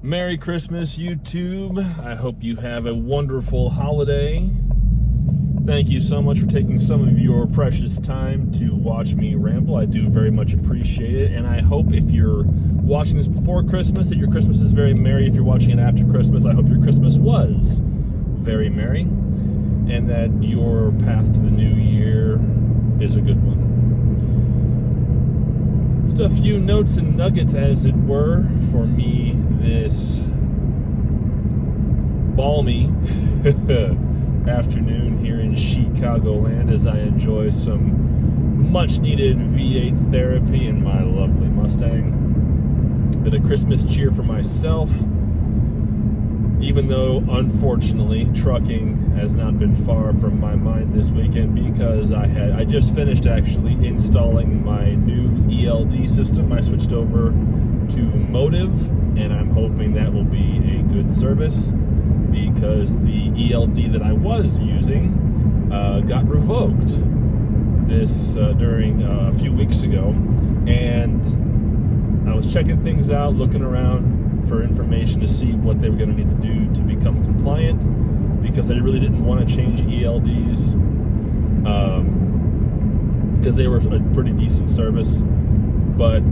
Merry Christmas, YouTube. I hope you have a wonderful holiday. Thank you so much for taking some of your precious time to watch me ramble. I do very much appreciate it, and I hope if you're watching this before Christmas, that your Christmas is very merry. If you're watching it after Christmas, I hope your Christmas was very merry, and that your path to the new year is a good one. Just a few notes and nuggets, as it were, for me this balmy afternoon here in Chicagoland as I enjoy some much-needed V8 therapy in my lovely Mustang. Bit of Christmas cheer for myself, even though, unfortunately, trucking has not been far from my mind this weekend because I just finished actually installing my new ELD system. I switched over to Motive, and I'm hoping that will be a good service because the ELD that I was using got revoked during a few weeks ago, and I was checking things out, looking around for information to see what they were going to need to do to become compliant, because I really didn't want to change ELDs because they were a pretty decent service, but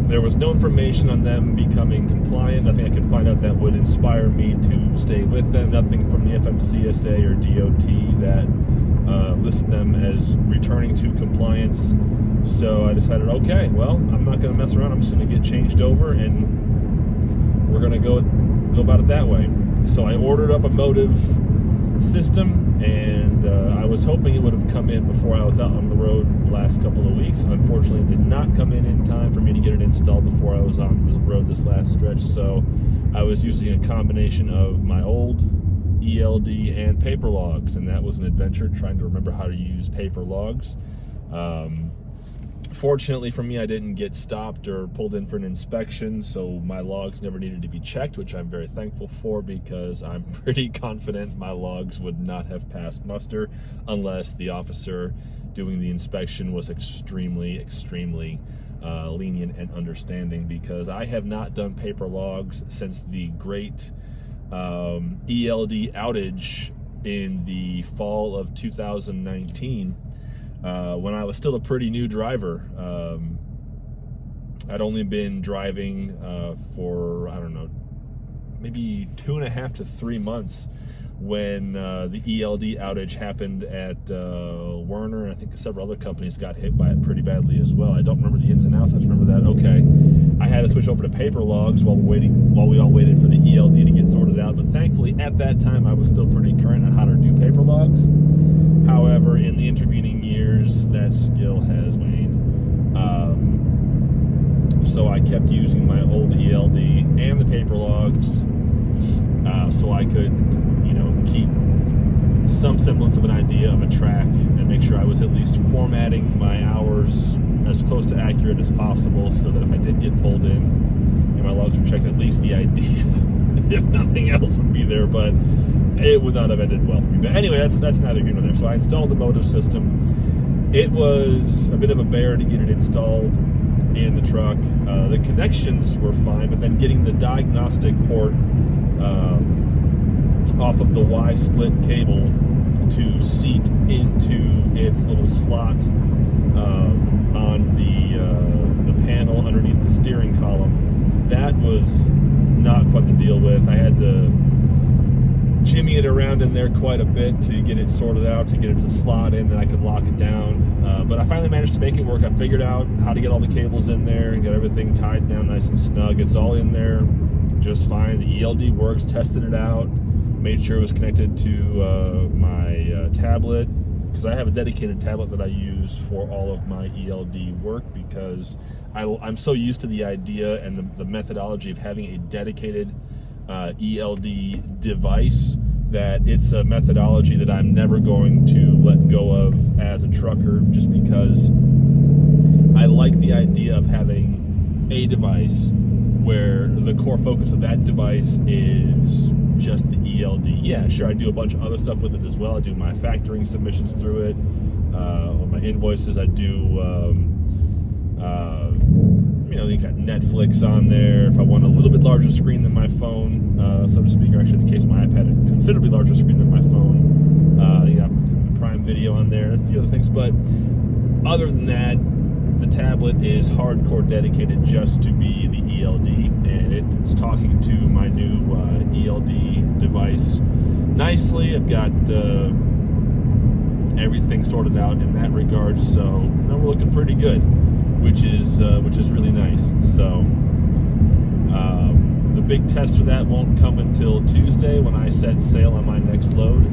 there was no information on them becoming compliant, nothing I could find out that would inspire me to stay with them, nothing from the FMCSA or DOT that listed them as returning to compliance. So I decided, okay, well, I'm not going to mess around. I'm just going to get changed over, and we're going to go about it that way. So I ordered up a Motive system, and I was hoping it would have come in before I was out on the road the last couple of weeks. Unfortunately, it did not come in time for me to get it installed before I was on the road this last stretch. So I was using a combination of my old ELD and paper logs, and that was an adventure trying to remember how to use paper logs. Fortunately for me, I didn't get stopped or pulled in for an inspection, so my logs never needed to be checked, which I'm very thankful for because I'm pretty confident my logs would not have passed muster unless the officer doing the inspection was extremely lenient and understanding, because I have not done paper logs since the great ELD outage in the fall of 2019. When I was still a pretty new driver. I'd only been driving for, I don't know, maybe 2.5 to 3 months when the ELD outage happened at Werner, and I think several other companies got hit by it pretty badly as well. I don't remember the ins and outs. I just remember that, okay, I had to switch over to paper logs while we all waited for the ELD to get sorted out. But thankfully, at that time, I was still pretty current on how to do paper logs. However, in the intervening years, that skill has waned. So I kept using my old ELD and the paper logs so I could, keep some semblance of an idea of a track and make sure I was at least formatting my hours as close to accurate as possible, so that if I did get pulled in and my logs were checked, at least the idea, if nothing else, would be there. But it would not have ended well for me. But anyway, that's neither here nor there. So I installed the Motive system. It was a bit of a bear to get it installed in the truck. The connections were fine, but then getting the diagnostic port off of the Y-split cable to seat into its little slot on the panel underneath the steering column, that was not fun to deal with. I had to jimmy it around in there quite a bit to get it sorted out, to get it to slot in, then I could lock it down. But I finally managed to make it work. I figured out how to get all the cables in there and get everything tied down nice and snug. It's all in there just fine. The ELD works, tested it out, made sure it was connected to my tablet, because I have a dedicated tablet that I use for all of my ELD work, because I'm so used to the idea and the methodology of having a dedicated ELD device that it's a methodology that I'm never going to let go of as a trucker, just because I like the idea of having a device where the core focus of that device is just the ELD. Yeah, sure, I do a bunch of other stuff with it as well. I do my factoring submissions through it, on my invoices. I do you got Netflix on there. If I want a little bit larger screen than my phone, so to speak, or actually in the case of my iPad, a considerably larger screen than my phone. You got Prime Video on there, and a few other things. But other than that, the tablet is hardcore dedicated just to be the ELD, and it's talking to my new ELD device nicely. I've got everything sorted out in that regard, so we're looking pretty good, which is really nice. So the big test for that won't come until Tuesday when I set sail on my next load.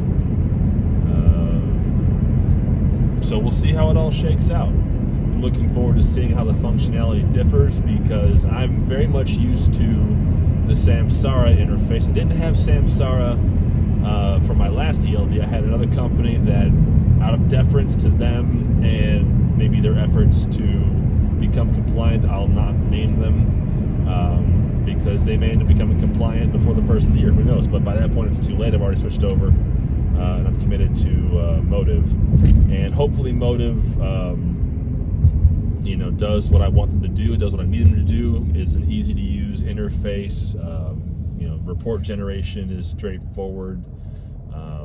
So we'll see how it all shakes out. I'm looking forward to seeing how the functionality differs, because I'm very much used to the Samsara interface. I didn't have Samsara for my last ELD. I had another company that, out of deference to them and maybe their efforts to become compliant, I'll not name them, because they may end up becoming compliant before the first of the year, who knows. But by that point it's too late. I've already switched over, and I'm committed to Motiv, and hopefully Motiv does what I want them to do. It does what I need them to do. It's an easy to use interface. Report generation is straightforward.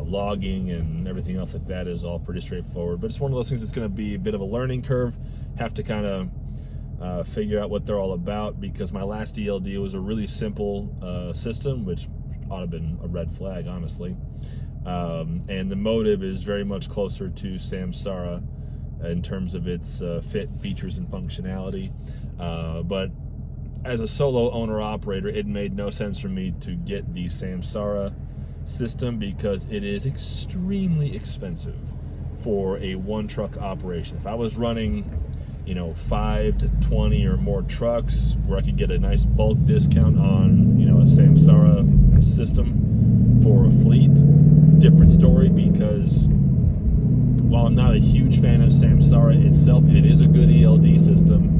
Logging and everything else like that is all pretty straightforward. But it's one of those things that's going to be a bit of a learning curve. Have to kind of figure out what they're all about, because my last ELD was a really simple system, which ought to have been a red flag, honestly. And the Motiv is very much closer to Samsara in terms of its fit, features, and functionality. But as a solo owner-operator, it made no sense for me to get the Samsara system, because it is extremely expensive for a one-truck operation. If I was running 5 to 20 or more trucks, where I could get a nice bulk discount on a Samsara system for a fleet, different story. Because while I'm not a huge fan of Samsara itself, it is a good ELD system.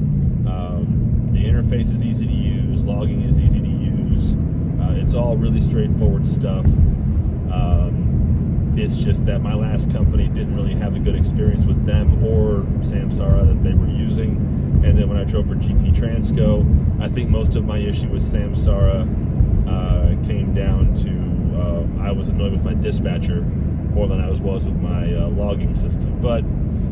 The interface is easy to use, logging is easy to use. It's all really straightforward stuff. It's just that my last company didn't really have a good experience with them or Samsara that they were using. And then when I drove for GP Transco, I think most of my issue with Samsara came down to I was annoyed with my dispatcher more than I was with my logging system. But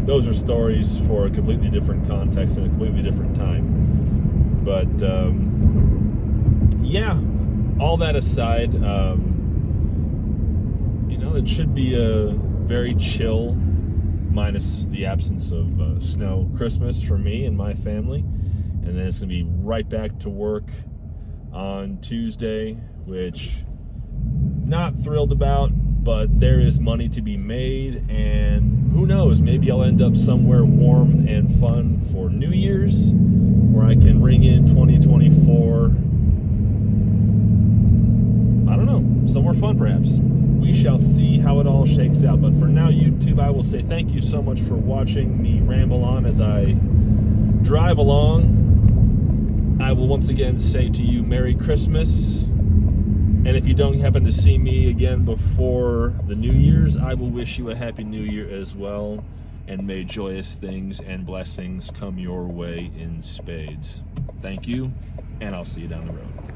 those are stories for a completely different context and a completely different time. But yeah, all that aside, it should be a very chill, minus the absence of snow, Christmas for me and my family. And then it's going to be right back to work on Tuesday, which not thrilled about, but there is money to be made, and who knows, maybe I'll end up somewhere warm and fun for New Year's, where I can ring in 2024. I don't know, somewhere fun perhaps. We shall see how it all shakes out. But for now, YouTube, I will say thank you so much for watching me ramble on as I drive along. I will once again say to you, Merry Christmas. And if you don't happen to see me again before the New Year's, I will wish you a Happy New Year as well. And may joyous things and blessings come your way in spades. Thank you, and I'll see you down the road.